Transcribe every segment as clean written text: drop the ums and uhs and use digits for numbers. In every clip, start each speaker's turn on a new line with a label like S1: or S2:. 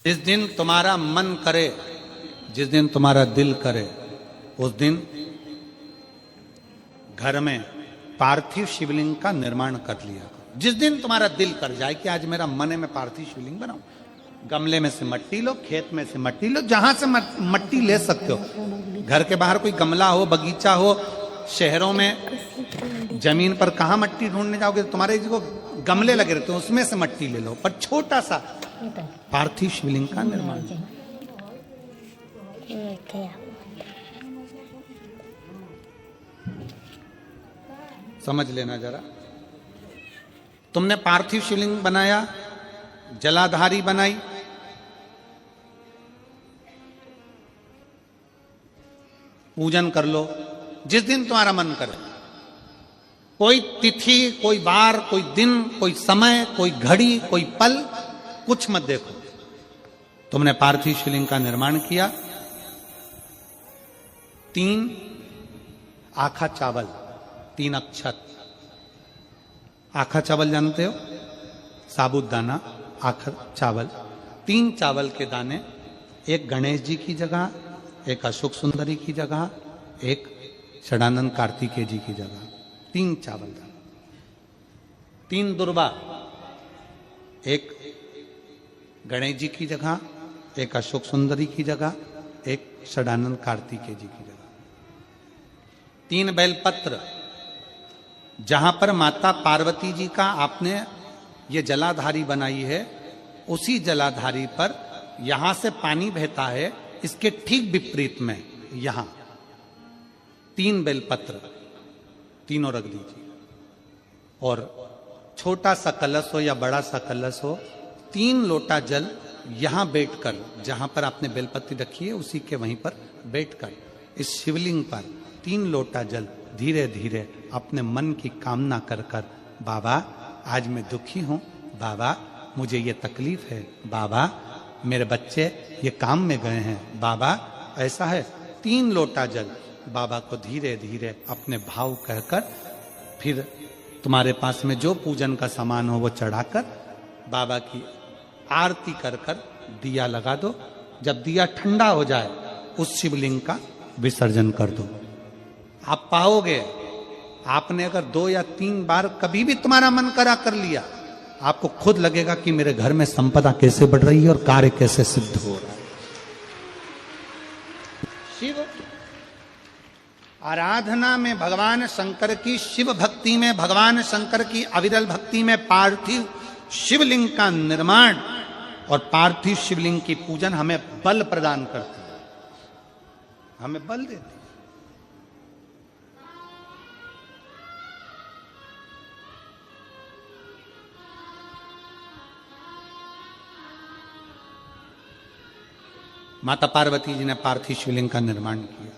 S1: जिस दिन तुम्हारा मन करे, जिस दिन तुम्हारा दिल करे, उस दिन घर में पार्थिव शिवलिंग का निर्माण कर लिया। जिस दिन तुम्हारा दिल कर जाए कि आज मेरा मन है मैं पार्थिव शिवलिंग बनाऊं, गमले में से मट्टी लो, खेत में से मट्टी लो, जहां से मट्टी ले सकते हो। घर के बाहर कोई गमला हो, बगीचा हो, शहरों में जमीन पर कहां मट्टी ढूंढने जाओगे, तुम्हारे जो गमले लगे रहते हैं उसमें से मट्टी ले लो, पर छोटा सा पार्थिव शिवलिंग का निर्माण। समझ लेना जरा, तुमने पार्थिव शिवलिंग बनाया, जलाधारी बनाई, पूजन कर लो जिस दिन तुम्हारा मन करे। कोई तिथि, कोई वार, कोई दिन, कोई समय, कोई घड़ी, कोई पल, कुछ मत देखो। तुमने पार्थिव शिवलिंग का निर्माण किया। 3 आखा चावल, 3 अक्षत। आखा चावल जानते हो, साबुदाना, आखा चावल। 3 चावल के दाने, एक गणेश जी की जगह, एक अशोक सुंदरी की जगह, एक षडानंद कार्तिकेय जी की जगह। 3 चावल दाने। 3 दुर्वा, एक गणेश जी की जगह, एक अशोक सुंदरी की जगह, एक षडानंद कार्तिकेय जी की जगह। 3 बेलपत्र, जहां पर माता पार्वती जी का आपने ये जलाधारी बनाई है, उसी जलाधारी पर यहां से पानी बहता है, इसके ठीक विपरीत में यहां 3 बेलपत्र, तीनों रख दीजिए। और छोटा सा कलश हो या बड़ा सा कलश हो, 3 लोटा जल यहां बैठकर, जहां पर आपने बेलपत्ती रखी है उसी के वहीं पर बैठकर इस शिवलिंग पर 3 लोटा जल धीरे धीरे अपने मन की कामना कर कर, बाबा आज मैं दुखी हूं, बाबा मुझे ये तकलीफ है, बाबा मेरे बच्चे ये काम में गए हैं, बाबा ऐसा है। 3 लोटा जल बाबा को धीरे धीरे अपने भाव कहकर, फिर तुम्हारे पास में जो पूजन का सामान हो वो चढ़ाकर बाबा की आरती कर कर दिया लगा दो। जब दिया ठंडा हो जाए उस शिवलिंग का विसर्जन कर दो। आप पाओगे, आपने अगर 2 या 3 बार कभी भी तुम्हारा मन करा कर लिया, आपको खुद लगेगा कि मेरे घर में संपदा कैसे बढ़ रही है और कार्य कैसे सिद्ध हो रहा है। शिव आराधना में भगवान शंकर की, शिव भक्ति में भगवान शंकर की अविरल भक्ति में पार्थिव शिवलिंग का निर्माण और पार्थिव शिवलिंग की पूजन हमें बल प्रदान करती है, हमें बल देती है। माता पार्वती जी ने पार्थिव शिवलिंग का निर्माण किया।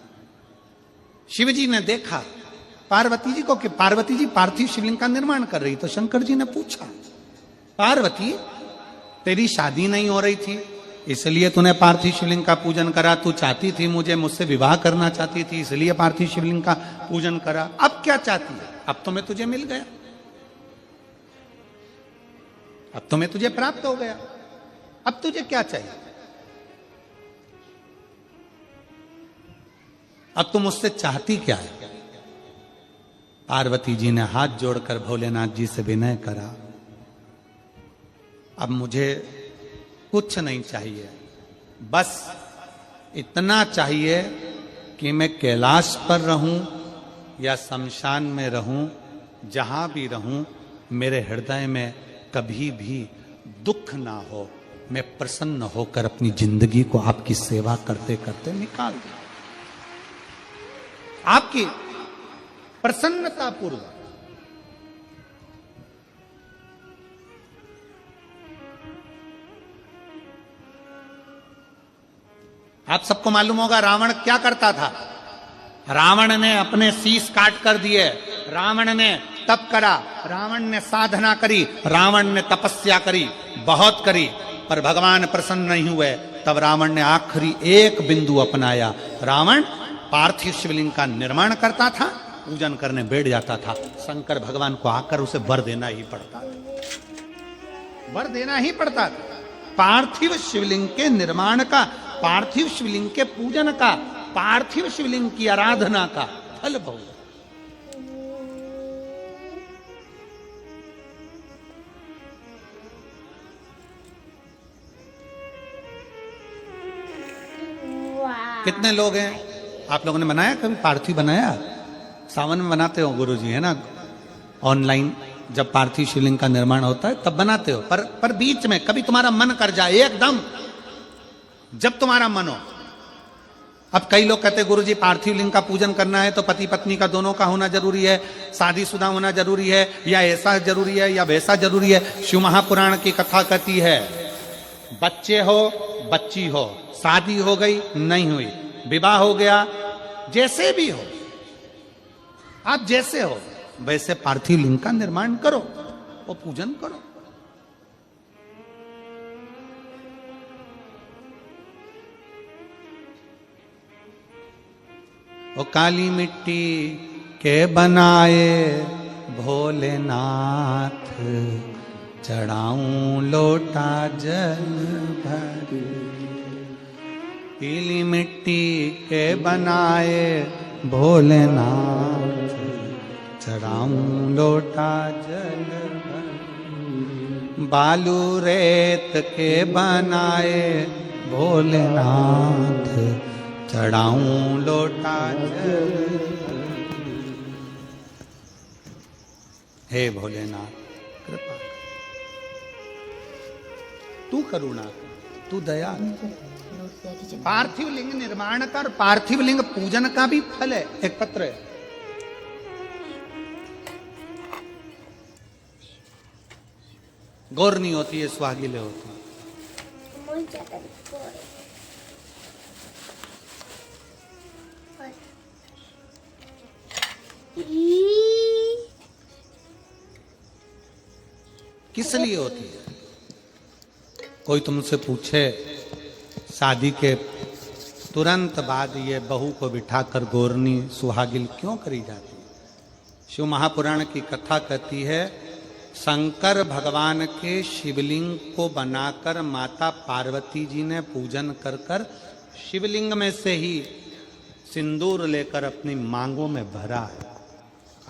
S1: शिव जी ने देखा पार्वती जी को कि पार्वती जी पार्थिव शिवलिंग का निर्माण कर रही, तो शंकर जी ने पूछा, पार्वती तेरी शादी नहीं हो रही थी इसलिए तूने पार्थिव शिवलिंग का पूजन करा, तू चाहती थी मुझसे विवाह करना चाहती थी इसलिए पार्थिव शिवलिंग का पूजन करा, अब क्या चाहती है? अब तो मैं तुझे मिल गया, अब तो मैं तुझे प्राप्त हो गया, अब तुझे क्या चाहिए? अब तुम मुझसे चाहती क्या है? पार्वती जी ने हाथ जोड़कर भोलेनाथ जी से विनय करा, अब मुझे कुछ नहीं चाहिए, बस इतना चाहिए कि मैं कैलाश पर रहूं या शमशान में रहूं, जहां भी रहूं मेरे हृदय में कभी भी दुख ना हो, मैं प्रसन्न होकर अपनी जिंदगी को आपकी सेवा करते करते निकाल दूं, आपकी प्रसन्नता पूर्वक। आप सबको मालूम होगा रावण क्या करता था। रावण ने अपने शीश काट कर दिए, रावण ने तप करा, रावण ने साधना करी, रावण ने तपस्या करी, बहुत करी, पर भगवान प्रसन्न नहीं हुए। तब रावण ने आखिरी एक बिंदु अपनाया। रावण पार्थिव शिवलिंग का निर्माण करता था, पूजन करने बैठ जाता था। शंकर भगवान को आकर उसे वर देना ही पड़ता था, वर देना ही पड़ता था। पार्थिव शिवलिंग के निर्माण का, पार्थिव शिवलिंग के पूजन का, पार्थिव शिवलिंग की आराधना का फल भोग। कितने लोग हैं आप लोगों ने बनाया कभी पार्थिव? बनाया? सावन में बनाते हो गुरुजी, है ना? ऑनलाइन जब पार्थिव शिवलिंग का निर्माण होता है तब बनाते हो, पर बीच में कभी तुम्हारा मन कर जाए एकदम, जब तुम्हारा मन हो। अब कई लोग कहते हैं गुरुजी पार्थिव लिंग का पूजन करना है तो पति पत्नी का दोनों का होना जरूरी है, शादीशुदा होना जरूरी है, या ऐसा जरूरी है या वैसा जरूरी है। शिव महापुराण की कथा कहती है बच्चे हो बच्ची हो, शादी हो गई नहीं हुई, विवाह हो गया, जैसे भी हो, आप जैसे हो वैसे पार्थिव लिंग का निर्माण करो और पूजन करो। वो काली मिट्टी के बनाए भोलेनाथ, चढ़ाऊं लोटा जल भर। पीली मिट्टी के बनाए भोलेनाथ, चढ़ाऊं लोटा जल भर। बालू रेत के बनाए भोलेनाथ, चढ़ाऊं लोटा जल भर। हे भोलेनाथ कृपा कर, तू करुणा कर, तू दया कर। पार्थिव लिंग निर्माण कर, पार्थिव लिंग पूजन का भी फल है। एक पत्र है, गौर नहीं होती है, सुहागिले होती है। किस लिए होती है? कोई तुमसे पूछे शादी के तुरंत बाद ये बहू को बिठाकर गोरनी सुहागिल क्यों करी जाती है? शिव महापुराण की कथा कहती है शंकर भगवान के शिवलिंग को बनाकर माता पार्वती जी ने पूजन कर कर शिवलिंग में से ही सिंदूर लेकर अपनी मांगों में भरा है।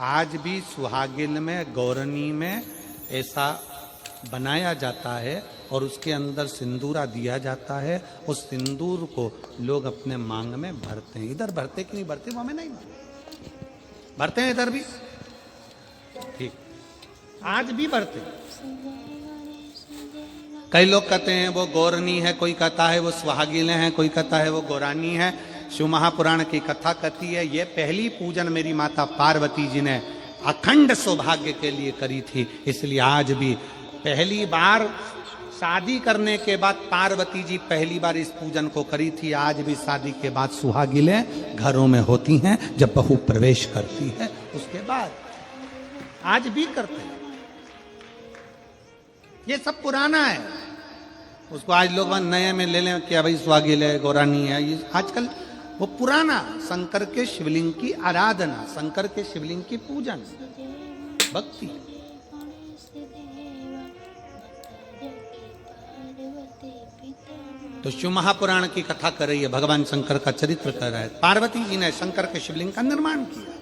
S1: आज भी सुहागिन में, गौरनी में ऐसा बनाया जाता है और उसके अंदर सिंदूरा दिया जाता है। उस सिंदूर को लोग अपने मांग में भरते हैं। इधर भरते कि नहीं भरते? वो हमें नहीं भरते हैं, इधर भी ठीक, आज भी भरते हैं। कई लोग कहते हैं वो गौरनी है, कोई कहता है वो सुहागिन है, कोई कहता है वो गौरानी है। शिव महापुराण की कथा कहती है ये पहली पूजन मेरी माता पार्वती जी ने अखंड सौभाग्य के लिए करी थी, इसलिए आज भी पहली बार शादी करने के बाद पार्वती जी पहली बार इस पूजन को करी थी। आज भी शादी के बाद सुहागिलें घरों में होती हैं, जब बहू प्रवेश करती है उसके बाद आज भी करते हैं। ये सब पुराना है, उसको आज लोग नए में ले लें कि भाई सुहागिल है, गौरानी है। ये आजकल वो पुराना शंकर के शिवलिंग की आराधना, शंकर के शिवलिंग की पूजन, भक्ति। तो शिव महापुराण की कथा कर रही है, भगवान शंकर का चरित्र कर रहा है। पार्वती जी ने शंकर के शिवलिंग का निर्माण किया।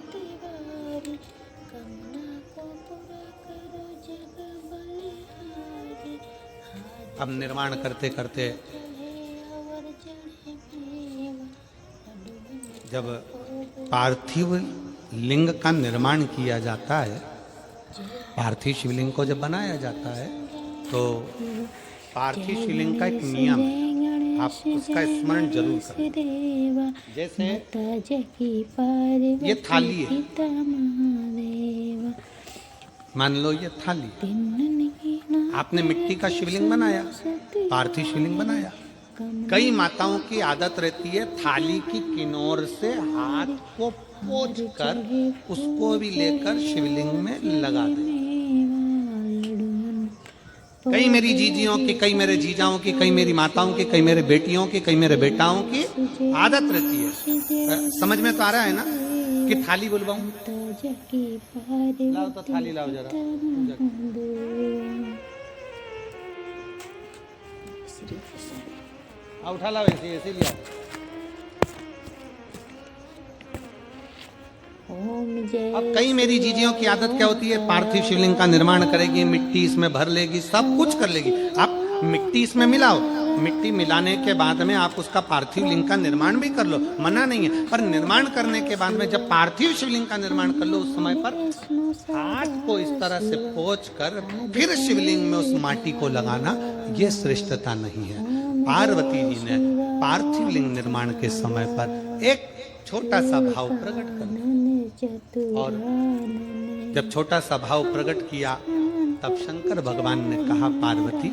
S1: अब निर्माण करते करते जब पार्थिव लिंग का निर्माण किया जाता है, पार्थिव शिवलिंग को जब बनाया जाता है तो पार्थिव शिवलिंग का एक नियम है, आप उसका स्मरण जरूर करें। जैसे ये थाली है, मान लो ये थाली, आपने मिट्टी का शिवलिंग बनाया, पार्थिव शिवलिंग बनाया। कई माताओं की आदत रहती है थाली की किनार से हाथ को पोंछ कर उसको भी लेकर शिवलिंग में लगा दे। कई मेरी जीजियों की, कई मेरे जीजाओं की, कई मेरी माताओं की, कई मेरे बेटियों की, कई मेरे बेटाओं की आदत रहती है। समझ में तो आ रहा है ना कि थाली बुलवाऊं? लाओ तो थाली लाओ जरा।
S2: श्री कृष्ण।
S1: उठा लाओ, ऐसे लिया।
S2: ओम जय।
S1: अब कई मेरी जीजियों की आदत क्या होती है, पार्थिव शिवलिंग का निर्माण करेगी, मिट्टी इसमें भर लेगी, सब कुछ कर लेगी। आप मिट्टी इसमें मिलाओ, मिट्टी मिलाने के बाद में आप उसका पार्थिव लिंग का निर्माण भी कर लो, मना नहीं है। पर निर्माण करने के बाद में जब पार्थिव शिवलिंग का निर्माण कर लो, उस समय पर हाथ को इस तरह से पोंछ कर फिर शिवलिंग में उस माटी को लगाना, ये श्रेष्ठता नहीं है। पार्वती जी ने पार्थिव लिंग निर्माण के समय पर एक छोटा सा भाव प्रकट कर दिया, और जब छोटा सा भाव प्रकट किया तब शंकर भगवान ने कहा, पार्वती,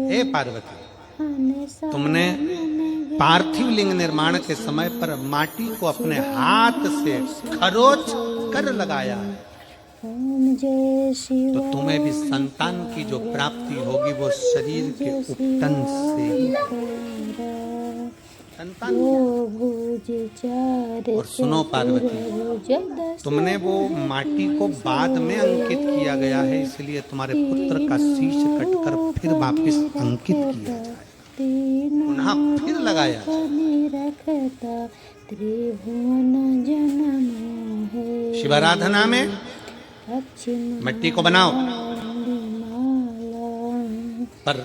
S1: हे पार्वती, तुमने पार्थिव लिंग निर्माण के समय पर माटी को अपने हाथ से खरोच कर लगाया है, तो तुम्हें भी संतान की जो प्राप्ति होगी वो शरीर के उपटन से ही संतान। और सुनो पार्वती, तुमने वो माटी को बाद में अंकित किया गया है, इसलिए तुम्हारे पुत्र का शीश कटकर फिर वापस अंकित किया जाए, पुनः फिर लगाया जाए। शिवाराधना में मिट्टी को बनाओ, पर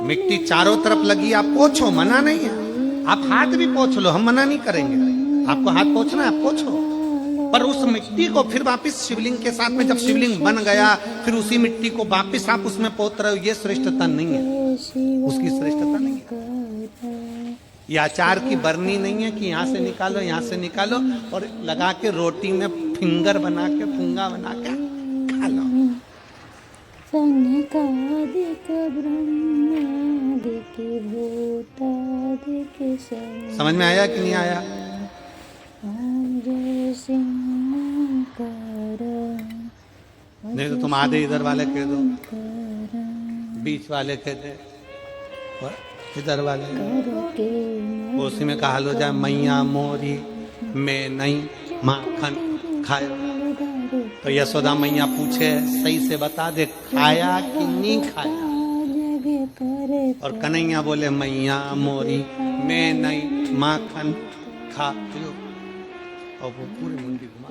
S1: मिट्टी चारों तरफ लगी, आप पोंछो, मना नहीं है। आप हाथ भी पोंछ लो, हम मना नहीं करेंगे, आपको हाथ पोंछना है आप पोंछो, पर उस मिट्टी को फिर वापस शिवलिंग के साथ में, जब शिवलिंग बन गया फिर उसी मिट्टी को वापस आप उसमें पोत रहे हो, ये श्रेष्ठता नहीं है, उसकी श्रेष्ठता नहीं है। ये आचार की बरनी नहीं है कि यहाँ से निकालो यहाँ से निकालो और लगा के रोटी में फिंगर बना के फुंगा बना के खा लो। समझ में आया कि नहीं आया? नहीं तो तुम आधे इधर वाले कह दो, बीच वाले कह दे, इधर वाले, उसी में कहा लो जाए, मैया मोरी में नहीं माखन खाया। तो यशोदा मैया पूछे, सही से बता दे, खाया कि नहीं खाया? और कन्हैया बोले, मैया मोरी में नहीं माखन खा लो, और वो पूरी मुंडी घुमा।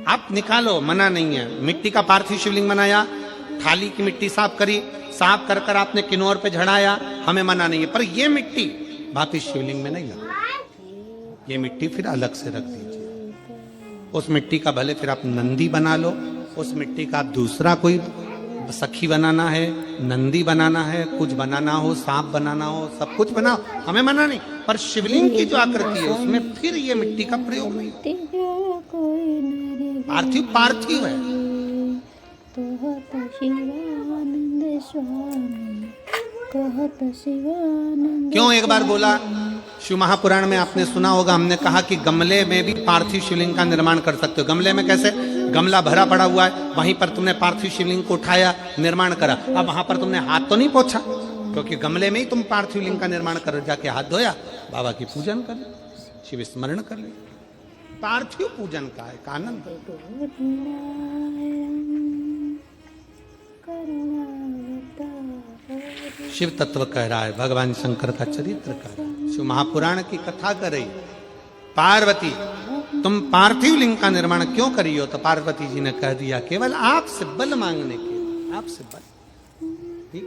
S1: आप निकालो, मना नहीं है। मिट्टी का पार्थिव शिवलिंग बनाया, थाली की मिट्टी साफ करी, साफ कर कर आपने किन्नौर पे झड़ाया, हमें मना नहीं है, पर ये मिट्टी वापिस शिवलिंग में नहीं लगा, ये मिट्टी फिर अलग से रख दीजिए। उस मिट्टी का भले फिर आप नंदी बना लो, उस मिट्टी का आप दूसरा कोई सखी बनाना है, नंदी बनाना है, कुछ बनाना हो, सांप बनाना हो, सब कुछ बनाओ, हमें मना नहीं, पर शिवलिंग की जो आकृति है उसमें फिर ये मिट्टी का प्रयोग नहीं। पार्थिव पार्थिव है। क्यों एक बार बोला, शिव महापुराण में आपने सुना होगा, हमने कहा कि गमले में भी पार्थिव शिवलिंग का निर्माण कर सकते हो। गमले में कैसे? गमला भरा पड़ा हुआ है, वहीं पर तुमने पार्थिव शिवलिंग को उठाया, निर्माण करा। अब वहां पर तुमने हाथ तो नहीं पोंछा, क्योंकि गमले में ही तुम पार्थिव लिंग का निर्माण कर, जाके हाथ धोया, बाबा की पूजन कर, शिव स्मरण कर ले। पार्थिव पूजन का एक आनंद। शिव तत्व कह रहा है, भगवान शंकर का चरित्र कह रहा है, शिव महापुराण की कथा कर रही। पार्वती, तुम पार्थिव लिंग का निर्माण क्यों करी हो? तो पार्वती जी ने कह दिया, केवल आपसे बल मांगने के, आपसे बल। ठीक,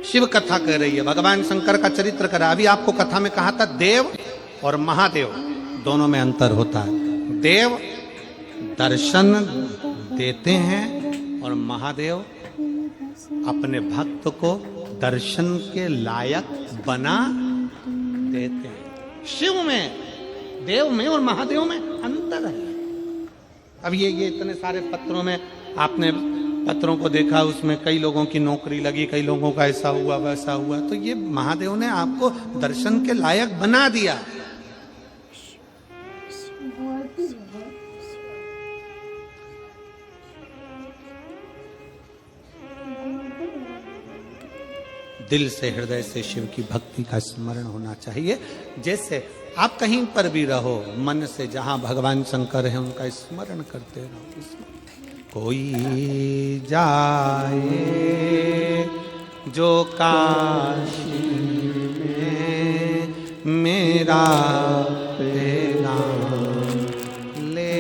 S1: शिव कथा कह रही है, भगवान शंकर का चरित्र कर रहा है। अभी आपको कथा में कहा था, देव और महादेव दोनों में अंतर होता है। देव दर्शन देते हैं और महादेव अपने भक्त को दर्शन के लायक बना देते हैं। शिव में, देव में और महादेव में अंतर है। अब ये इतने सारे पत्रों में आपने पत्रों को देखा, उसमें कई लोगों की नौकरी लगी, कई लोगों का ऐसा हुआ वैसा हुआ, तो ये महादेव ने आपको दर्शन के लायक बना दिया। दिल से, हृदय से शिव की भक्ति का स्मरण होना चाहिए। जैसे आप कहीं पर भी रहो, मन से जहां भगवान शंकर है उनका स्मरण करते रहो। कोई जाए जो काशी में मेरा पैगाम ले,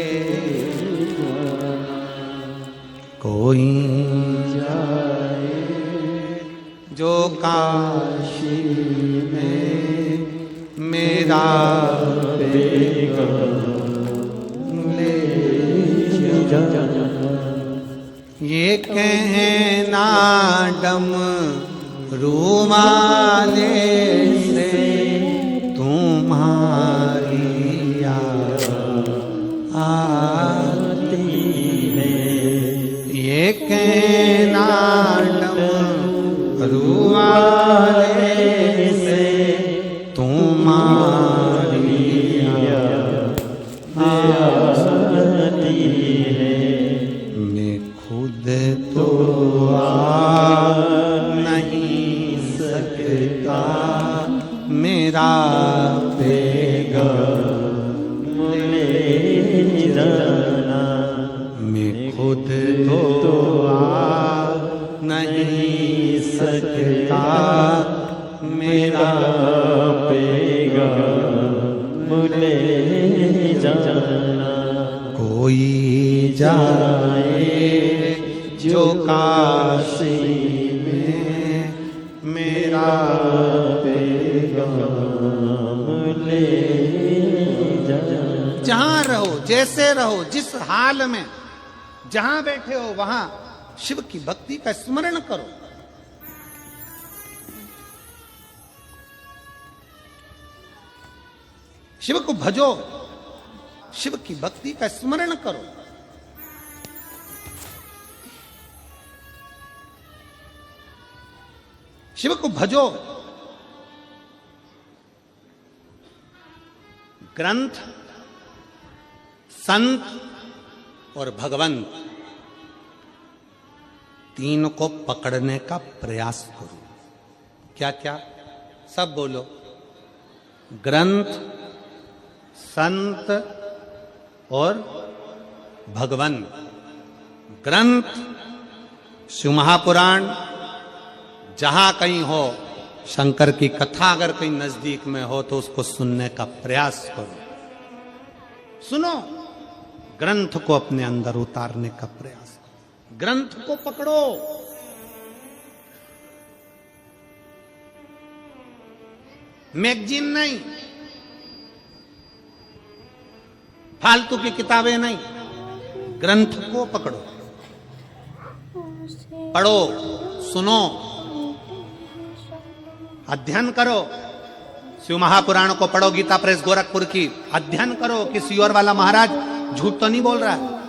S1: कोई जाए जो काशी में मेरा पैगाम ले जा। ये कहना डम रूमाले से तुम्हारी याद आती है, ये कहना डम रूमाले से तुम्हारी याद आती है। मैं खुद तो आ नहीं सकता, मेरा पैगाम ले जाना। मैं खुद तो आ नहीं सकता, मेरा पैगाम ले जाना। कोई जाए जो काशी में मेरा पैगाम ले जाना। जहां रहो, जैसे रहो, जिस हाल में जहां बैठे हो वहां शिव की भक्ति का स्मरण करो। शिव को भजो, शिव की भक्ति का स्मरण करो। शिव को भजो। ग्रंथ, संत और भगवंत तीन को पकड़ने का प्रयास करो। क्या क्या? सब बोलो। ग्रंथ, संत और भगवंत। ग्रंथ, शिव महापुराण, जहां कहीं हो शंकर की कथा अगर कहीं नजदीक में हो तो उसको सुनने का प्रयास करो। सुनो, ग्रंथ को अपने अंदर उतारने का प्रयास करो। ग्रंथ को पकड़ो। मैगजीन नहीं, फालतू की किताबें नहीं, ग्रंथ को पकड़ो, पढ़ो, सुनो, अध्ययन करो। शिव महापुराण को पढ़ो, गीता प्रेस गोरखपुर की, अध्ययन करो कि सियोर वाला महाराज झूठ तो नहीं बोल रहा है।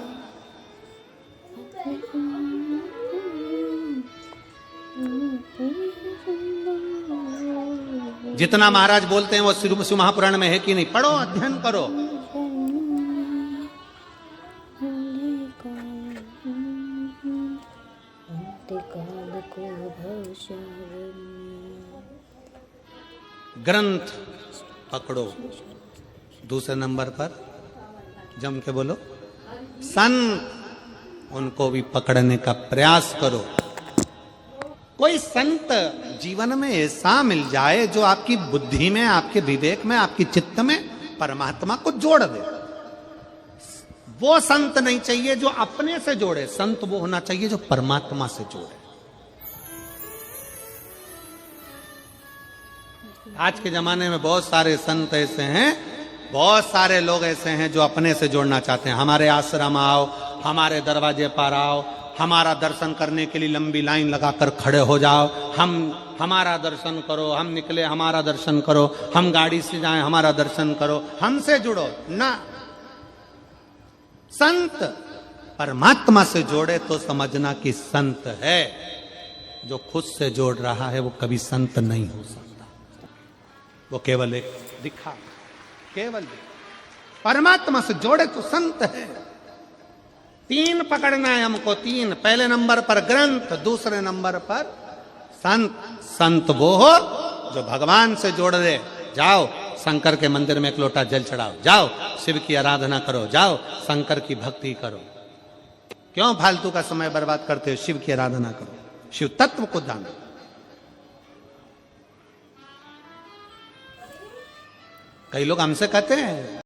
S1: जितना महाराज बोलते हैं वो शिव महापुराण में है कि नहीं, पढ़ो, अध्ययन करो। ग्रंथ पकड़ो। दूसरे नंबर पर जम के बोलो संत, उनको भी पकड़ने का प्रयास करो। कोई संत जीवन में ऐसा मिल जाए जो आपकी बुद्धि में, आपके विवेक में, आपकी चित्त में परमात्मा को जोड़ दे। वो संत नहीं चाहिए जो अपने से जोड़े, संत वो होना चाहिए जो परमात्मा से जोड़े। आज के जमाने में बहुत सारे संत ऐसे हैं, बहुत सारे लोग ऐसे हैं जो अपने से जोड़ना चाहते हैं। हमारे आश्रम आओ, हमारे दरवाजे पर आओ, हमारा दर्शन करने के लिए लंबी लाइन लगाकर खड़े हो जाओ, हमारा दर्शन करो, हम निकले हमारा दर्शन करो, हम गाड़ी से जाएं हमारा दर्शन करो, हमसे जुड़ो ना। संत परमात्मा से जोड़े तो समझना कि संत है। जो खुद से जोड़ रहा है वो कभी संत नहीं हो सकता, वो केवल एक दिखा, केवल परमात्मा से जोड़े तो संत है। तीन पकड़ना है हमको, तीन। पहले नंबर पर ग्रंथ, दूसरे नंबर पर संत। संत वो हो जो भगवान से जोड़ दे। जाओ शंकर के मंदिर में एक लोटा जल चढ़ाओ, जाओ शिव की आराधना करो, जाओ शंकर की भक्ति करो। क्यों फालतू का समय बर्बाद करते हो? शिव की आराधना करो, शिव तत्व को जानो। कई लोग हमसे कहते हैं